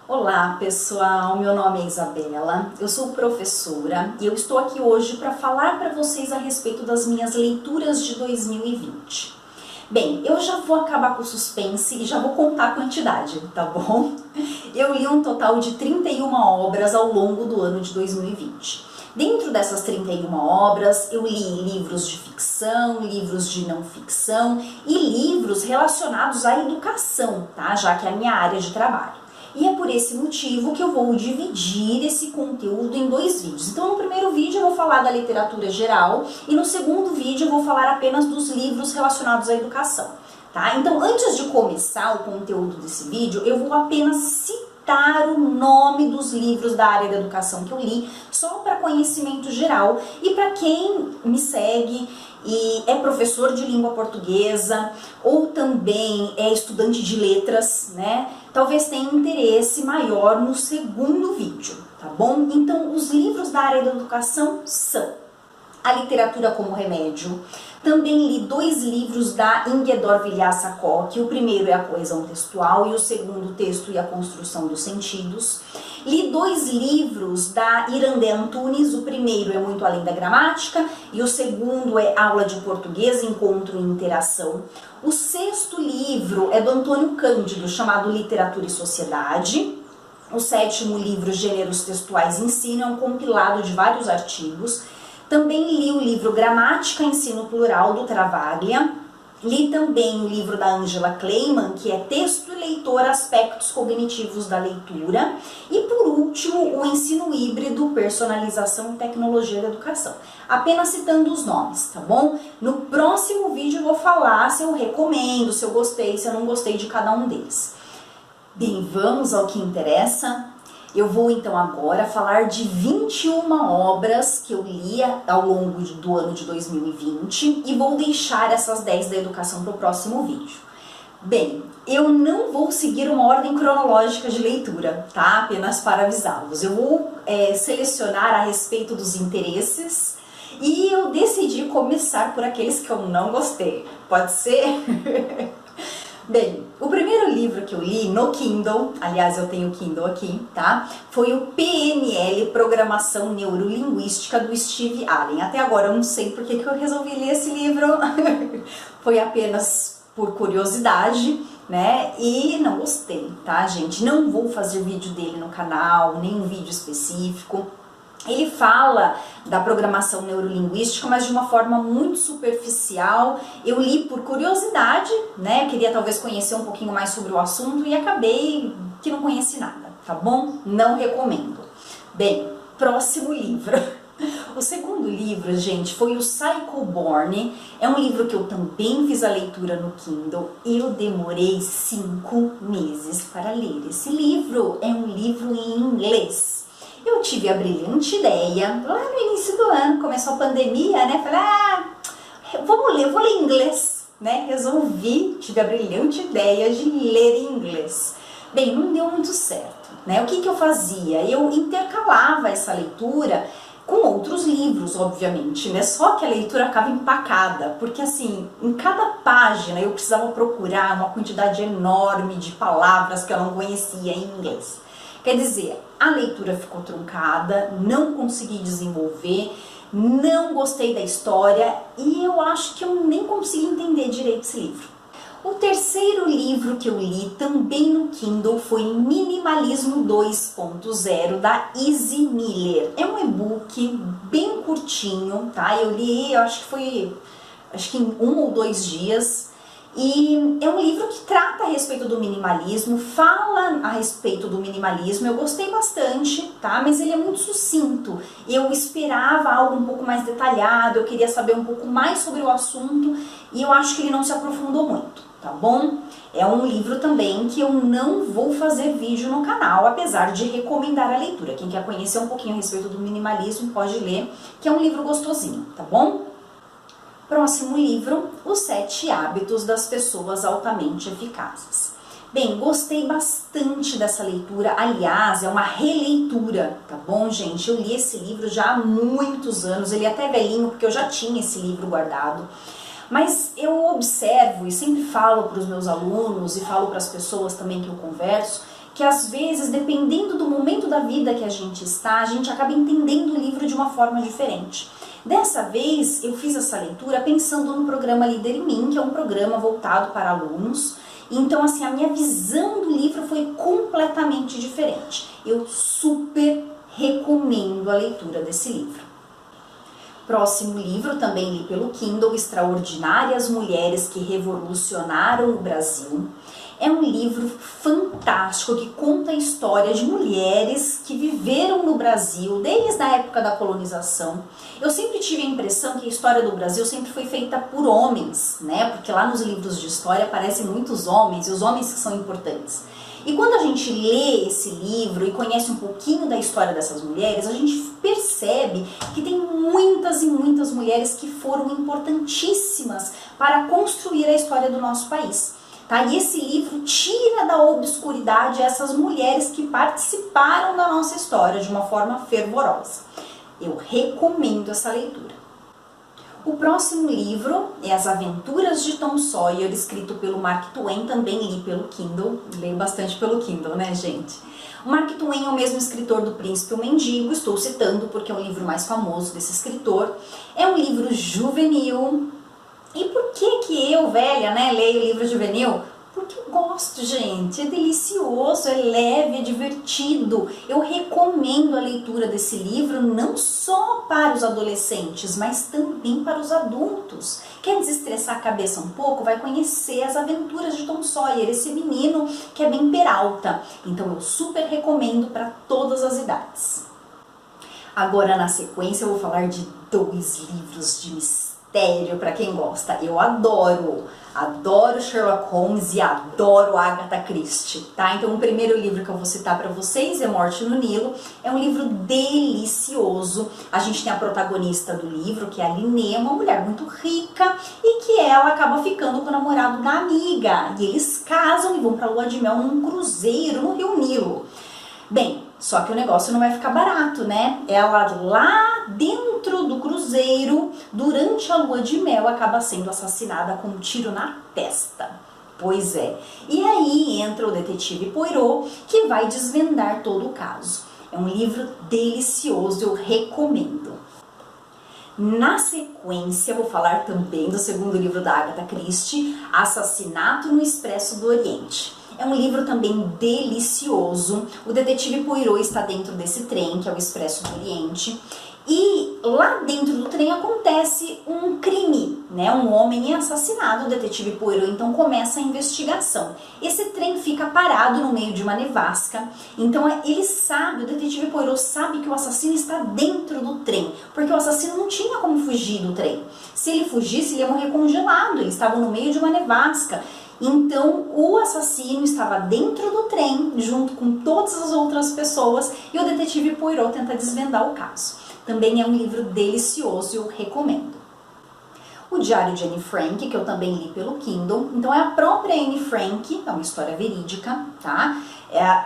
Olá pessoal, meu nome é Isabela, eu sou professora e eu estou aqui hoje para falar para vocês a respeito das minhas leituras de 2020. Bem, eu já vou acabar com o suspense e já vou contar a quantidade, tá bom? Eu li um total de 31 obras ao longo do ano de 2020. Dentro dessas 31 obras, eu li livros de ficção, livros de não ficção e livros relacionados à educação, tá? Já que é a minha área de trabalho. E é por esse motivo que eu vou dividir esse conteúdo em dois vídeos. Então, no primeiro vídeo eu vou falar da literatura geral e no segundo vídeo eu vou falar apenas dos livros relacionados à educação, tá? Então, antes de começar o conteúdo desse vídeo, eu vou apenas citar o nome dos livros da área da educação que eu li, só para conhecimento geral e para quem me segue e é professor de língua portuguesa ou também é estudante de letras, né? Talvez tenha interesse maior no segundo vídeo, tá bom? Então, os livros da área da educação são A Literatura como Remédio. Também li dois livros da Inguedor Vilhassa-Koch, o primeiro é a coesão textual e o segundo, o texto e a construção dos sentidos. Li dois livros da Irandé Antunes, o primeiro é Muito Além da Gramática e o segundo é Aula de Português, Encontro e Interação. O sexto livro é do Antônio Cândido, chamado Literatura e Sociedade. O sétimo livro, Gêneros Textuais e Ensino, é um compilado de vários artigos. Também li o livro Gramática e Ensino Plural, do Travaglia. Li também o livro da Angela Kleiman, que é Texto e Leitor, Aspectos Cognitivos da Leitura. E por último, o Ensino Híbrido, Personalização e Tecnologia da Educação. Apenas citando os nomes, tá bom? No próximo vídeo eu vou falar se eu recomendo, se eu gostei, se eu não gostei de cada um deles. Bem, vamos ao que interessa. Eu vou então agora falar de 21 obras que eu li ao longo do ano de 2020 e vou deixar essas 10 da educação para o próximo vídeo. Bem, eu não vou seguir uma ordem cronológica de leitura, tá? Apenas para avisá-los. Eu vou selecionar a respeito dos interesses e eu decidi começar por aqueles que eu não gostei. Pode ser? Bem, o primeiro livro que eu li no Kindle, aliás eu tenho o Kindle aqui, tá? Foi o PNL, Programação Neurolinguística, do Steve Allen. Até agora eu não sei por que eu resolvi ler esse livro, foi apenas por curiosidade, né? E não gostei, tá, gente? Não vou fazer vídeo dele no canal, nem um vídeo específico. Ele fala da programação neurolinguística, mas de uma forma muito superficial. Eu li por curiosidade, né? Queria talvez conhecer um pouquinho mais sobre o assunto e acabei que não conheci nada, tá bom? Não recomendo. Bem, próximo livro. O segundo livro, gente, foi o Psycho Born. É um livro que eu também fiz a leitura no Kindle. Eu demorei 5 meses para ler esse livro. É um livro em inglês. Eu tive a brilhante ideia, lá no início do ano, começou a pandemia, né? Falei, vamos ler, eu vou ler em inglês, né? Resolvi, tive a brilhante ideia de ler em inglês. Bem, não deu muito certo, né? O que eu fazia? Eu intercalava essa leitura com outros livros, obviamente, né? Só que a leitura acaba empacada, porque assim, em cada página eu precisava procurar uma quantidade enorme de palavras que eu não conhecia em inglês. Quer dizer, a leitura ficou truncada, não consegui desenvolver, não gostei da história e eu acho que eu nem consegui entender direito esse livro. O terceiro livro que eu li também no Kindle foi Minimalismo 2.0, da Izzy Miller. É um e-book bem curtinho, tá? Eu li, eu acho que em 1 ou 2 dias. E é um livro que trata a respeito do minimalismo, fala a respeito do minimalismo, eu gostei bastante, tá? Mas ele é muito sucinto, eu esperava algo um pouco mais detalhado, eu queria saber um pouco mais sobre o assunto e eu acho que ele não se aprofundou muito, tá bom? É um livro também que eu não vou fazer vídeo no canal, apesar de recomendar a leitura. Quem quer conhecer um pouquinho a respeito do minimalismo pode ler, que é um livro gostosinho, tá bom? Próximo livro, Os 7 Hábitos das Pessoas Altamente Eficazes. Bem, gostei bastante dessa leitura, aliás, é uma releitura, tá bom, gente? Eu li esse livro já há muitos anos, ele é até velhinho, porque eu já tinha esse livro guardado. Mas eu observo e sempre falo para os meus alunos e falo para as pessoas também que eu converso, que às vezes, dependendo do momento da vida que a gente está, a gente acaba entendendo o livro de uma forma diferente. Dessa vez, eu fiz essa leitura pensando no programa Líder em Mim, que é um programa voltado para alunos. Então, assim, a minha visão do livro foi completamente diferente. Eu super recomendo a leitura desse livro. Próximo livro, também li pelo Kindle, Extraordinárias Mulheres que Revolucionaram o Brasil. É um livro fantástico que conta a história de mulheres que viveram no Brasil desde a época da colonização. Eu sempre tive a impressão que a história do Brasil sempre foi feita por homens, né? Porque lá nos livros de história aparecem muitos homens e os homens que são importantes. E quando a gente lê esse livro e conhece um pouquinho da história dessas mulheres, a gente percebe que tem muitas e muitas mulheres que foram importantíssimas para construir a história do nosso país. Tá? E esse livro tira da obscuridade essas mulheres que participaram da nossa história de uma forma fervorosa. Eu recomendo essa leitura. O próximo livro é As Aventuras de Tom Sawyer, escrito pelo Mark Twain, também li pelo Kindle. Leio bastante pelo Kindle, né, gente? O Mark Twain é o mesmo escritor do Príncipe e o Mendigo, estou citando porque é o livro mais famoso desse escritor. É um livro juvenil. E por que eu, velha, né, leio livro juvenil? Porque eu gosto, gente, é delicioso, é leve, é divertido. Eu recomendo a leitura desse livro não só para os adolescentes, mas também para os adultos. Quer desestressar a cabeça um pouco? Vai conhecer As Aventuras de Tom Sawyer, esse menino que é bem peralta. Então eu super recomendo para todas as idades. Agora, na sequência, eu vou falar de 2 livros de mistério para quem gosta. Eu adoro Sherlock Holmes e adoro Agatha Christie, tá? Então o primeiro livro que eu vou citar para vocês é Morte no Nilo. É um livro delicioso. A gente tem a protagonista do livro, que é a Linnea, uma mulher muito rica e que ela acaba ficando com o namorado da amiga. E eles casam e vão para a lua de mel num cruzeiro no Rio Nilo. Bem, só que o negócio não vai ficar barato, né? Ela lá dentro do cruzeiro, durante a lua de mel, acaba sendo assassinada com um tiro na testa. Pois é. E aí entra o detetive Poirot, que vai desvendar todo o caso. É um livro delicioso, eu recomendo. Na sequência, vou falar também do segundo livro da Agatha Christie, Assassinato no Expresso do Oriente. É um livro também delicioso. O detetive Poirot está dentro desse trem, que é o Expresso do Oriente. E lá dentro do trem acontece um crime, né? Um homem é assassinado, o detetive Poirot então começa a investigação. Esse trem fica parado no meio de uma nevasca, então ele sabe, o detetive Poirot sabe que o assassino está dentro do trem, porque o assassino não tinha como fugir do trem. Se ele fugisse, ele ia morrer congelado, eles estavam no meio de uma nevasca. Então o assassino estava dentro do trem, junto com todas as outras pessoas, e o detetive Poirot tenta desvendar o caso. Também é um livro delicioso e eu recomendo. O Diário de Anne Frank, que eu também li pelo Kindle. Então é a própria Anne Frank, é uma história verídica, tá?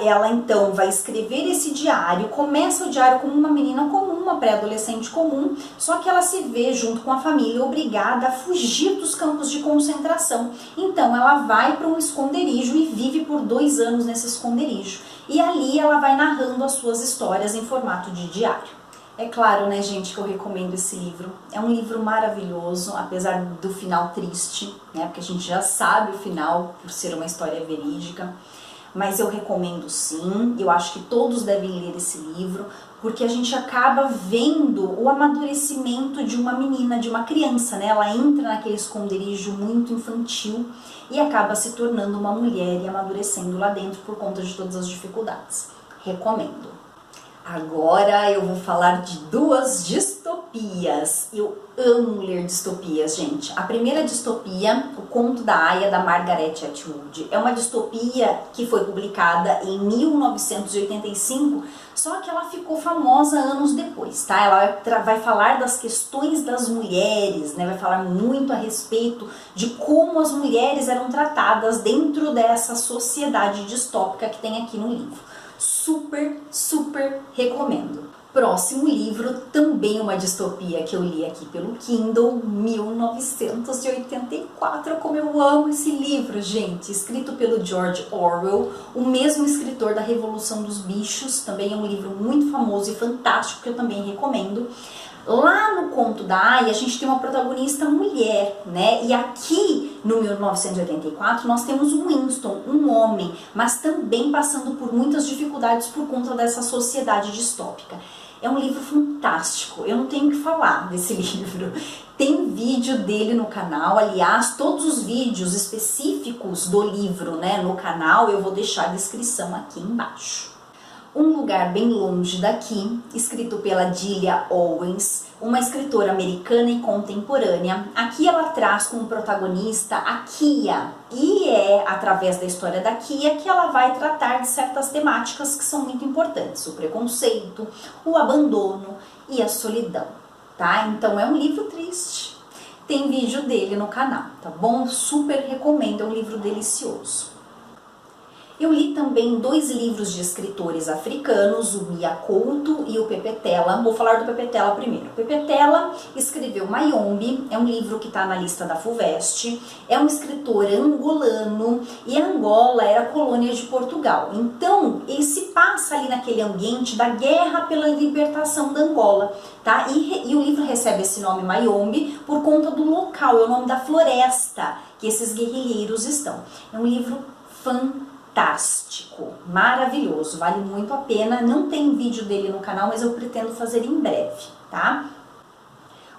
Ela então vai escrever esse diário, começa o diário como uma menina comum, uma pré-adolescente comum, só que ela se vê junto com a família obrigada a fugir dos campos de concentração. Então ela vai para um esconderijo e vive por 2 anos nesse esconderijo. E ali ela vai narrando as suas histórias em formato de diário. É claro, né, gente, que eu recomendo esse livro. É um livro maravilhoso, apesar do final triste, né, porque a gente já sabe o final, por ser uma história verídica. Mas eu recomendo sim, eu acho que todos devem ler esse livro, porque a gente acaba vendo o amadurecimento de uma menina, de uma criança, né? Ela entra naquele esconderijo muito infantil e acaba se tornando uma mulher e amadurecendo lá dentro por conta de todas as dificuldades. Recomendo. Agora eu vou falar de 2 distopias. Eu amo ler distopias, gente. A primeira distopia, O Conto da Aia, da Margaret Atwood. É uma distopia que foi publicada em 1985, só que ela ficou famosa anos depois, tá? Ela vai falar das questões das mulheres, né? Vai falar muito a respeito de como as mulheres eram tratadas dentro dessa sociedade distópica que tem aqui no livro. Super, super recomendo. Próximo livro, também uma distopia que eu li aqui pelo Kindle, 1984. Como eu amo esse livro, gente! Escrito pelo George Orwell, o mesmo escritor da Revolução dos Bichos. Também é um livro muito famoso e fantástico que eu também recomendo. Lá no conto da Aya, a gente tem uma protagonista mulher, né? E aqui, no 1984, nós temos o Winston, um homem, mas também passando por muitas dificuldades por conta dessa sociedade distópica. É um livro fantástico, eu não tenho o que falar desse livro. Tem vídeo dele no canal, aliás, todos os vídeos específicos do livro, né, no canal, eu vou deixar a descrição aqui embaixo. Um Lugar Bem Longe Daqui, escrito pela Gillian Owens, uma escritora americana e contemporânea. Aqui ela traz como protagonista a Kia, e é através da história da Kia que ela vai tratar de certas temáticas que são muito importantes: o preconceito, o abandono e a solidão, tá? Então é um livro triste. Tem vídeo dele no canal, tá bom? Super recomendo, é um livro delicioso. Eu li também 2 livros de escritores africanos, o Mia Couto e o Pepe Tela. Vou falar do Pepe Tela primeiro. O Pepe Tela escreveu Mayombe, é um livro que está na lista da FUVEST. É um escritor angolano e Angola era colônia de Portugal. Então, ele se passa ali naquele ambiente da guerra pela libertação da Angola, tá? E o livro recebe esse nome Mayombe por conta do local, é o nome da floresta que esses guerrilheiros estão. É um livro fantástico, maravilhoso, vale muito a pena. Não tem vídeo dele no canal, mas eu pretendo fazer em breve, tá?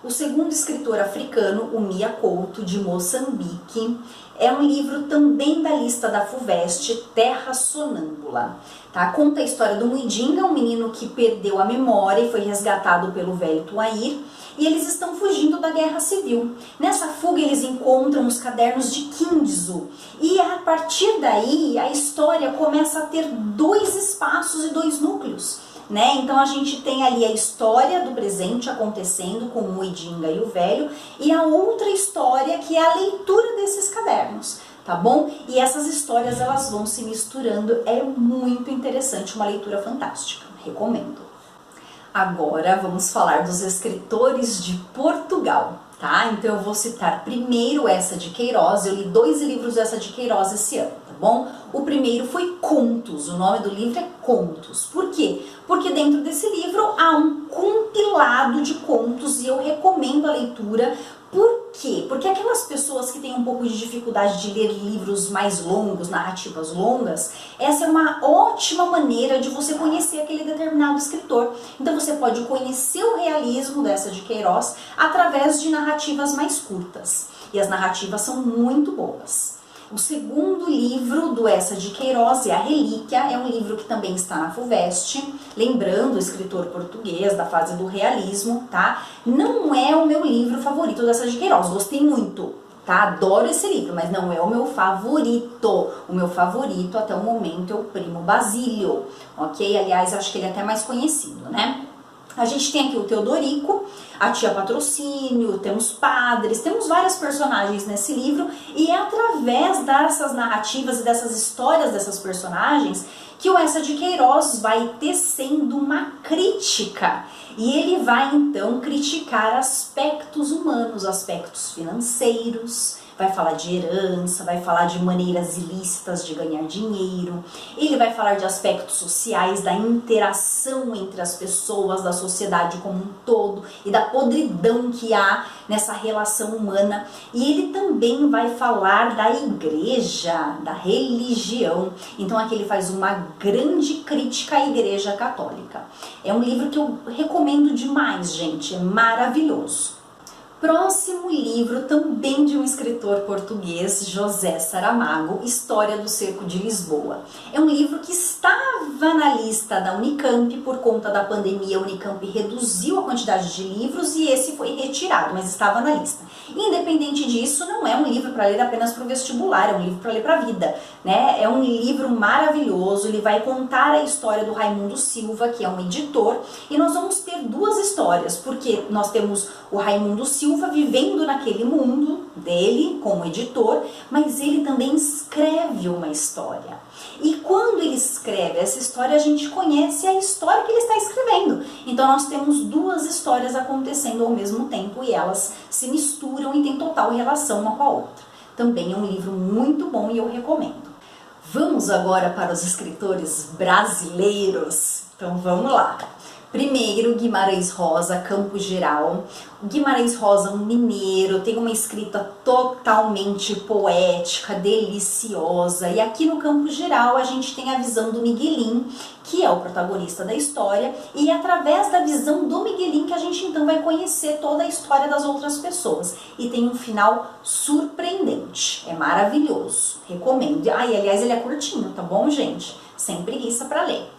O segundo escritor africano, o Mia Couto, de Moçambique, é um livro também da lista da FUVEST, Terra Sonâmbula. Tá? Conta a história do Muidinga, um menino que perdeu a memória e foi resgatado pelo velho Tuair, e eles estão fugindo da guerra civil. Nessa fuga eles encontram os cadernos de Kinzo, e a partir daí a história começa a ter 2 espaços e 2 núcleos. Né? Então a gente tem ali a história do presente acontecendo com o Muidinga e o velho, e a outra história que é a leitura desses cadernos, tá bom? E essas histórias elas vão se misturando, é muito interessante, uma leitura fantástica, recomendo. Agora vamos falar dos escritores de Portugal, tá? Então eu vou citar primeiro Eça de Queiroz. Eu li 2 livros dessa de Queiroz esse ano, tá bom? O primeiro foi Contos, o nome do livro é Contos. Por quê? Porque dentro desse livro há um compilado de contos e eu recomendo a leitura. Por quê? Porque aquelas pessoas que têm um pouco de dificuldade de ler livros mais longos, narrativas longas, essa é uma ótima maneira de você conhecer aquele determinado escritor. Então você pode conhecer o realismo dessa de Queiroz através de narrativas mais curtas. E as narrativas são muito boas. O segundo livro do Eça de Queiroz é A Relíquia, é um livro que também está na FUVEST, lembrando o escritor português da fase do realismo, tá? Não é o meu livro favorito do Eça de Queiroz, gostei muito, tá? Adoro esse livro, mas não é o meu favorito. O meu favorito até o momento é o Primo Basílio, ok? Aliás, acho que ele é até mais conhecido, né? A gente tem aqui o Teodorico, a Tia Patrocínio, temos padres, temos vários personagens nesse livro, e é através dessas narrativas e dessas histórias dessas personagens que o Eça de Queiroz vai tecendo uma crítica. E ele vai então criticar aspectos humanos, aspectos financeiros, vai falar de herança, vai falar de maneiras ilícitas de ganhar dinheiro, ele vai falar de aspectos sociais, da interação entre as pessoas, da sociedade como um todo e da podridão que há nessa relação humana. E ele também vai falar da igreja, da religião. Então aqui ele faz uma grande crítica à Igreja Católica. É um livro que eu recomendo demais, gente, é maravilhoso. Próximo livro, também de um escritor português, José Saramago, História do Cerco de Lisboa. É um livro que estava na lista da Unicamp, por conta da pandemia a Unicamp reduziu a quantidade de livros e esse foi retirado, mas estava na lista. Independente disso, não é um livro para ler apenas para o vestibular, é um livro para ler para a vida, né? É um livro maravilhoso, ele vai contar a história do Raimundo Silva, que é um editor, e nós vamos ter 2 histórias, porque nós temos o Raimundo Silva vivendo naquele mundo dele como editor, mas ele também escreve uma história. E quando ele escreve essa história, a gente conhece a história que ele está escrevendo. Então nós temos duas histórias acontecendo ao mesmo tempo e elas se misturam e têm total relação uma com a outra. Também é um livro muito bom e eu recomendo. Vamos agora para os escritores brasileiros. Então vamos lá. Primeiro, Guimarães Rosa, Campo Geral. O Guimarães Rosa é um mineiro, tem uma escrita totalmente poética, deliciosa. E aqui no Campo Geral a gente tem a visão do Miguelin, que é o protagonista da história. E é através da visão do Miguelin que a gente então vai conhecer toda a história das outras pessoas. E tem um final surpreendente, é maravilhoso, recomendo. E aliás, ele é curtinho, tá bom, gente? Sem preguiça para ler.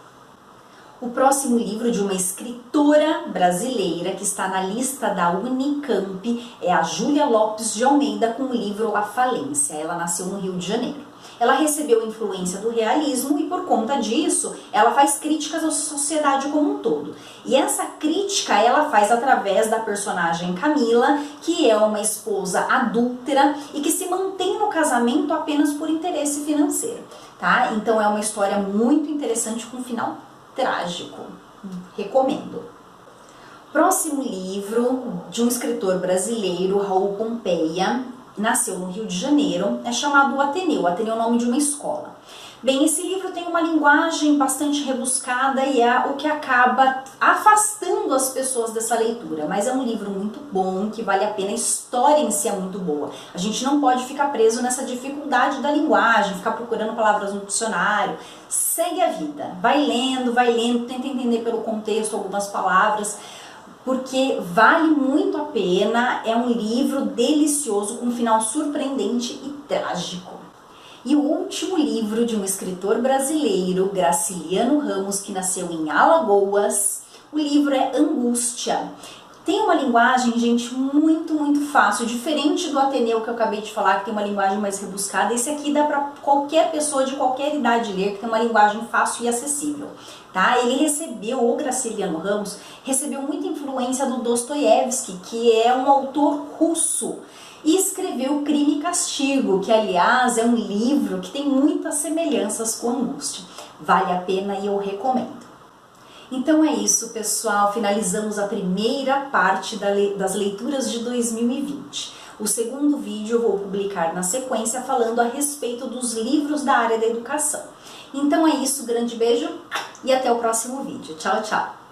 O próximo livro de uma escritora brasileira que está na lista da Unicamp é a Júlia Lopes de Almeida com o livro A Falência. Ela nasceu no Rio de Janeiro. Ela recebeu influência do realismo e por conta disso ela faz críticas à sociedade como um todo. E essa crítica ela faz através da personagem Camila, que é uma esposa adúltera e que se mantém no casamento apenas por interesse financeiro, tá? Então é uma história muito interessante com um final trágico. Recomendo. Próximo livro de um escritor brasileiro, Raul Pompeia, nasceu no Rio de Janeiro, é chamado O Ateneu. O Ateneu é o nome de uma escola. Bem, esse livro tem uma linguagem bastante rebuscada e é o que acaba afastando as pessoas dessa leitura, mas é um livro muito bom, que vale a pena, a história em si é muito boa. A gente não pode ficar preso nessa dificuldade da linguagem, ficar procurando palavras no dicionário. Segue a vida, vai lendo, tenta entender pelo contexto algumas palavras, porque vale muito a pena, é um livro delicioso, com um final surpreendente e trágico. E o último livro de um escritor brasileiro, Graciliano Ramos, que nasceu em Alagoas, o livro é Angústia. Tem uma linguagem, gente, muito fácil, diferente do Ateneu que eu acabei de falar, que tem uma linguagem mais rebuscada. Esse aqui dá para qualquer pessoa de qualquer idade ler, que tem uma linguagem fácil e acessível, tá? Ele recebeu, o Graciliano Ramos, recebeu muita influência do Dostoiévski, que é um autor russo, e escreveu Crime e Castigo, que aliás é um livro que tem muitas semelhanças com Angústia. Vale a pena e eu recomendo. Então é isso, pessoal, finalizamos a primeira parte das leituras de 2020. O segundo vídeo eu vou publicar na sequência falando a respeito dos livros da área da educação. Então é isso, grande beijo e até o próximo vídeo. Tchau, tchau!